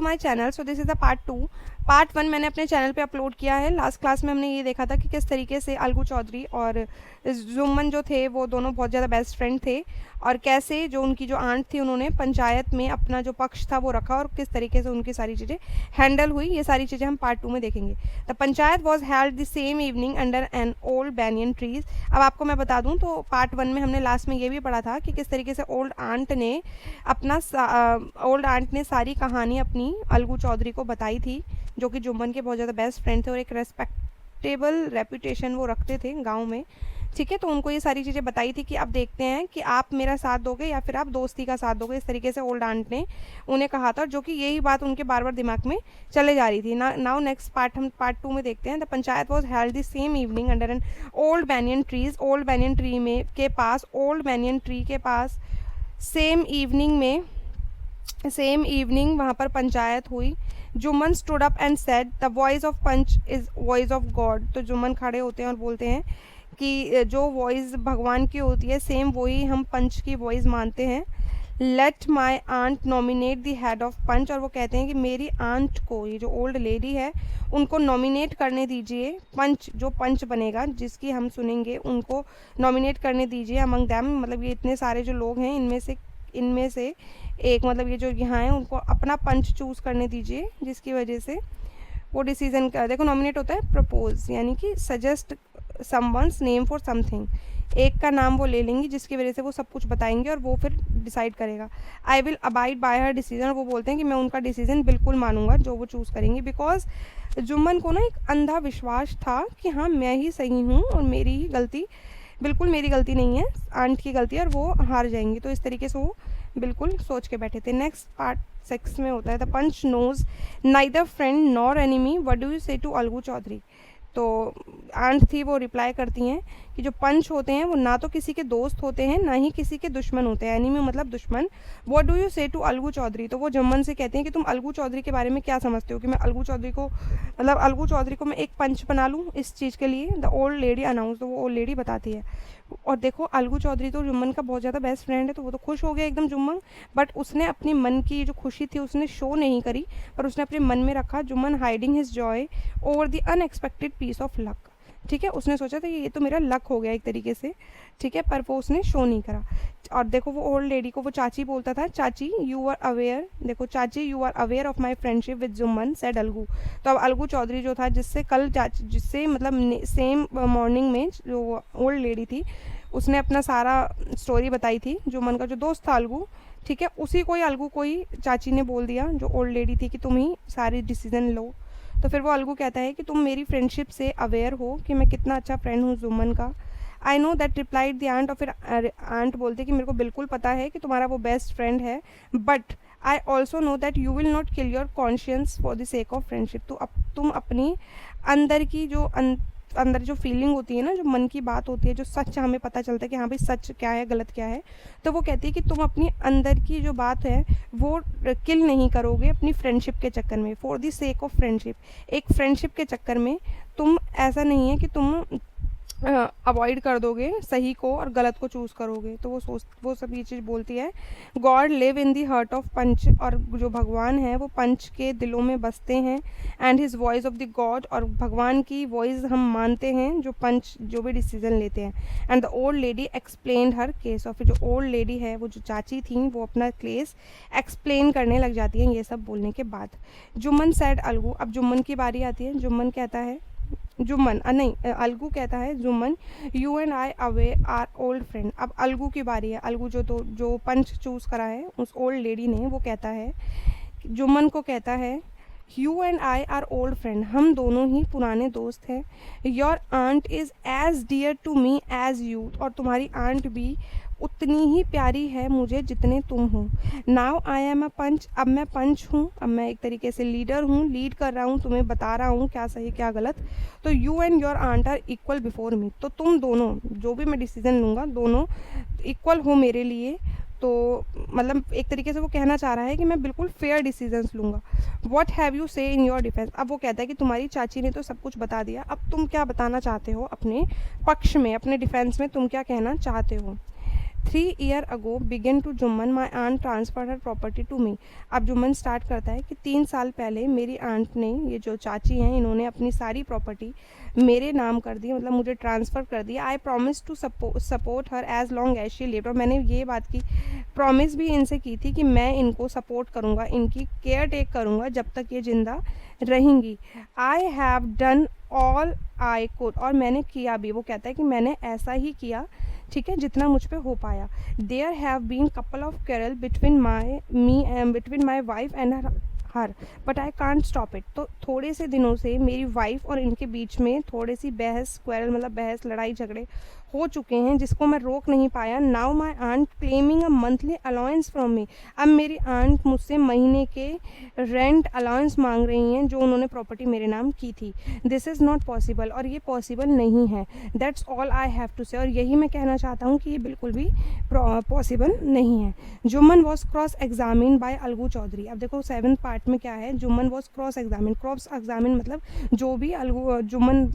My channel. So this is the part 2। Part 1 मैंने अपने channel पे अपलोड किया है। लास्ट क्लास में हमने ये देखा था कि किस तरीके से अलगू चौधरी और जुम्मन जो थे वो दोनों बहुत ज़्यादा बेस्ट फ्रेंड थे, और कैसे जो उनकी जो आंट थी उन्होंने पंचायत में अपना जो पक्ष था वो रखा, और किस तरीके से उनकी सारी चीज़ें हैंडल हुई। ये सारी चीज़ें हम पार्ट 2 में देखेंगे। The panchayat was held the same evening under an old banyan trees. अब आपको मैं बता दूं तो पार्ट 1 में हमने लास्ट में ये भी पढ़ा था कि किस तरीके से ओल्ड आंट ने सारी कहानी अपनी अलगू चौधरी को बताई थी, जो कि जुम्मन के बहुत ज़्यादा बेस्ट फ्रेंड थे और एक रेस्पेक्टेबल रेपुटेशन वो रखते थे गांव में। ठीक है, तो उनको ये सारी चीज़ें बताई थी कि अब देखते हैं कि आप मेरा साथ दोगे या फिर आप दोस्ती का साथ दोगे। इस तरीके से ओल्ड आंट ने उन्हें कहा था, जो कि यही बात उनके बार बार दिमाग में चले जा रही थी। नाउ नेक्स्ट पार्ट हम पार्ट 2 में देखते हैं। The panchayat was held the same evening under an old banyan trees. Old banyan tree के पास सेम इवनिंग वहाँ पर पंचायत हुई। Jumman stood up and said the voice of panch is voice of God. तो जुम्मन खड़े होते हैं और बोलते हैं कि जो वॉइस भगवान की होती है सेम वही हम पंच की वॉइस मानते हैं। Let my aunt nominate the head of panch. और वो कहते हैं कि मेरी आंट को, ये जो ओल्ड लेडी है, उनको नॉमिनेट करने दीजिए। पंच, जो पंच बनेगा जिसकी हम सुनेंगे, उनको नॉमिनेट करने दीजिए अमंग दैम। मतलब ये इतने सारे जो लोग हैं इनमें से एक, मतलब ये जो यहाँ है, उनको अपना पंच चूज़ करने दीजिए, जिसकी वजह से वो डिसीजन का, देखो नॉमिनेट होता है प्रपोज, यानी कि suggest someone's name for something. एक का नाम वो ले लेंगी जिसकी वजह से वो सब कुछ बताएंगे और वो फिर डिसाइड करेगा। I will abide by her decision. वो बोलते हैं कि मैं उनका डिसीजन बिल्कुल मानूंगा जो वो चूज़ करेंगी। बिकॉज जुम्मन को ना एक अंधा विश्वास था कि हाँ मैं ही सही हूँ और मेरी ही गलती, बिल्कुल मेरी गलती नहीं है, आंट की गलती है, और वो हार जाएंगी। तो इस तरीके से वो बिल्कुल सोच के बैठे थे। नेक्स्ट पार्ट 6 में होता है the panch knows neither friend nor enemy, what do you say to Algu Chaudhary. तो आंट थी वो रिप्लाई करती हैं कि जो पंच होते हैं वो ना तो किसी के दोस्त होते हैं ना ही किसी के दुश्मन होते हैं, एनिमी मतलब दुश्मन। What do you say to Algu Chaudhary. तो वो जुम्मन से कहते हैं कि तुम अलगू चौधरी के बारे में क्या समझते हो, कि मैं अलगू चौधरी को मैं एक पंच बना लूँ इस चीज़ के लिए। The old lady announce. तो वो ओल्ड लेडी बताती है, और देखो अलगू चौधरी तो जुम्मन का बहुत ज़्यादा बेस्ट फ्रेंड है, तो वो तो खुश हो गया एकदम जुम्मन। बट उसने अपनी मन की जो खुशी थी उसने शो नहीं करी, पर उसने अपने मन में रखा। Jumman hiding his joy over the unexpected piece of luck. ठीक है, उसने सोचा था कि ये तो मेरा लक हो गया एक तरीके से, ठीक है, पर वो उसने शो नहीं करा। और देखो वो ओल्ड लेडी को वो चाची बोलता था, चाची यू आर अवेयर, देखो चाची you are aware of my friendship with Jumman said Algu. तो अब अलगू चौधरी जो था, जिससे मतलब सेम मॉर्निंग में जो ओल्ड लेडी थी उसने अपना सारा स्टोरी बताई थी, जुम्मन का जो दोस्त था अलगू, ठीक है, उसी को ही अलगू को ही चाची ने बोल दिया, जो ओल्ड लेडी थी, कि तुम ही सारी डिसीजन लो। तो फिर वो अलगू कहता है कि तुम मेरी फ्रेंडशिप से अवेयर हो कि मैं कितना अच्छा फ्रेंड हूँ जुम्मन का। I know that replied the aunt. और फिर आंट बोलती कि मेरे को बिल्कुल पता है कि तुम्हारा वो बेस्ट फ्रेंड है, but I also know that you will not kill your conscience for the sake of friendship. तो अब तुम अपनी अंदर जो फीलिंग होती है ना, जो मन की बात होती है, जो सच हमें पता चलता है कि हाँ भाई सच क्या है गलत क्या है, तो वो कहती है कि तुम अपनी अंदर की जो बात है वो किल नहीं करोगे अपनी फ्रेंडशिप के चक्कर में, for the sake of friendship. एक फ्रेंडशिप के चक्कर में तुम, ऐसा नहीं है कि तुम अवॉइड कर दोगे सही को और गलत को चूज़ करोगे। तो वो सब ये चीज़ बोलती है। God live in the heart of panch. और जो भगवान है वो पंच के दिलों में बसते हैं। And his voice of the God. और भगवान की वॉइस हम मानते हैं जो पंच जो भी डिसीजन लेते हैं। And the old lady explain her case. और फिर जो ओल्ड लेडी है, वो जो चाची थी, वो अपना केस एक्सप्लेन करने लग जाती हैं ये सब बोलने के बाद। जुम्मन सैड अलगू। अब जुम्मन की बारी आती है। जुम्मन कहता है, अलगू कहता है Jumman, you and I away are old friend. अब अलगू की बारी है। अलगू जो पंच चूज करा है उस ओल्ड लेडी ने, वो कहता है, जुम्मन को कहता है, you and I are old friend, हम दोनों ही पुराने दोस्त हैं। Your aunt is as dear to me as you. और तुम्हारी आंट भी उतनी ही प्यारी है मुझे जितने तुम हो। नाउ आई एम अ पंच। अब मैं पंच हूँ, अब मैं एक तरीके से लीडर हूँ, लीड कर रहा हूँ, तुम्हें बता रहा हूँ क्या सही क्या गलत। तो you and your aunt are equal before me. तो तुम दोनों, जो भी मैं डिसीजन लूँगा, दोनों इक्वल हो मेरे लिए। तो मतलब एक तरीके से वो कहना चाह रहा है कि मैं बिल्कुल फेयर डिसीजंस लूँगा। व्हाट हैव यू से इन योर डिफेंस। अब वो कहता है कि तुम्हारी चाची ने तो सब कुछ बता दिया, अब तुम क्या बताना चाहते हो अपने पक्ष में, अपने डिफेंस में तुम क्या कहना चाहते हो। 3 year ago began to Jumman my aunt transfer her property to me. अब जुम्मन स्टार्ट करता है कि 3 साल पहले मेरी आंट ने, ये जो चाची हैं, इन्होंने अपनी सारी प्रॉपर्टी मेरे नाम कर दी, मतलब मुझे ट्रांसफ़र कर दिया। I promise to support her as long as she lived. और मैंने ये बात की, प्रॉमिस भी इनसे की थी कि मैं इनको सपोर्ट करूँगा, इनकी केयर टेक करूँगा जब तक ये ज़िंदा रहेंगी। I have done all I could, और मैंने किया भी। वो कहता है कि मैंने ऐसा ही किया, ठीक है, जितना मुझ पे हो पाया। There have been couple of quarrel between my wife and her but I can't stop it. तो थोड़े से दिनों से मेरी वाइफ और इनके बीच में थोड़ी सी क्वेरल मतलब बहस, लड़ाई झगड़े हो चुके हैं, जिसको मैं रोक नहीं पाया। Now my aunt claiming a monthly allowance from me. अब मेरी आंट मुझसे महीने के रेंट अलाउंस मांग रही हैं जो उन्होंने प्रॉपर्टी मेरे नाम की थी। दिस इज़ नॉट पॉसिबल, और ये पॉसिबल नहीं है। That's all I have to say, और यही मैं कहना चाहता हूँ कि ये बिल्कुल भी पॉसिबल नहीं है। Jumman was cross examine by Algu Chaudhary. अब देखो 7th पार्ट में क्या है, जुम्मन वॉज क्रॉस एग्जामिन मतलब जो भी जुम्मन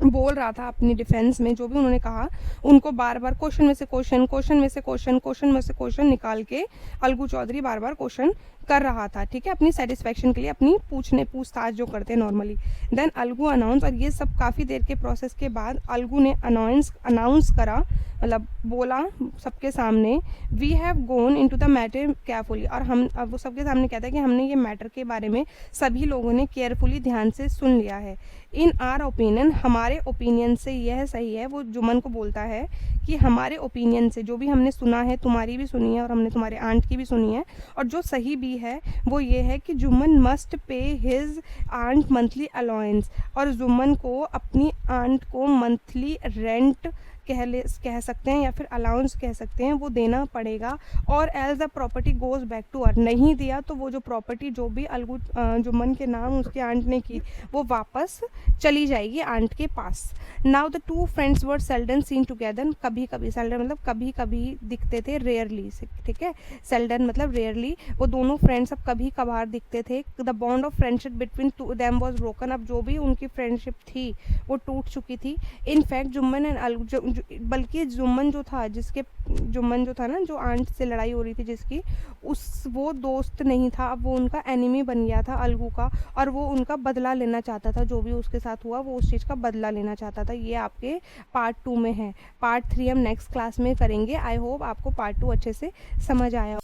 बोल रहा था अपनी डिफेंस में, जो भी उन्होंने कहा, उनको बार बार क्वेश्चन में से क्वेश्चन निकाल के अलगू चौधरी बार बार क्वेश्चन कर रहा था, ठीक है, अपनी सेटिस्फेक्शन के लिए, अपनी पूछताछ जो करते हैं नॉर्मली। देन अलगू अनाउंस, और ये सब काफ़ी देर के प्रोसेस के बाद अलगू ने अनाउंस करा, मतलब बोला सबके सामने, we have gone into the matter carefully. और हम, अब वो सबके सामने कहता है कि हमने ये मैटर के बारे में सभी लोगों ने केयरफुली, ध्यान से सुन लिया है। इन आर ओपिनियन, हमारे ओपिनियन से यह सही है। वो जुम्मन को बोलता है कि हमारे ओपिनियन से जो भी हमने सुना है, तुम्हारी भी सुनी है और हमने तुम्हारे आंट की भी सुनी है, और जो सही भी है वो ये है कि Jumman must pay his aunt monthly allowance. और जुम्मन को अपनी आंट को मंथली रेंट कह सकते हैं या फिर अलाउंस कह सकते हैं, वो देना पड़ेगा। और as the property goes back to her, नहीं दिया तो वो जो प्रॉपर्टी जो भी जुम्मन के नाम उसके आंट ने की, वो वापस चली जाएगी आंट के पास। Now the two friends were seldom seen together. कभी कभी, सेल्डन मतलब कभी कभी दिखते थे, रेयरली, ठीक है, सेल्डन मतलब रेयरली। वो दोनों फ्रेंड्स अब कभी कभार दिखते थे। The bond of friendship between them was broken. अब जो भी उनकी फ्रेंडशिप थी वो टूट चुकी थी। इनफैक्ट जुम्मन एंड बल्कि जुम्मन जो था ना, जो आंट से लड़ाई हो रही थी जिसकी, वो दोस्त नहीं था, अब वो उनका एनिमी बन गया था अलगू का, और वो उनका बदला लेना चाहता था। जो भी उसके साथ हुआ वो उस चीज़ का बदला लेना चाहता था। ये आपके पार्ट 2 में है। पार्ट 3 हम नेक्स्ट क्लास में करेंगे। आई होप आपको पार्ट 2 अच्छे से समझ आया।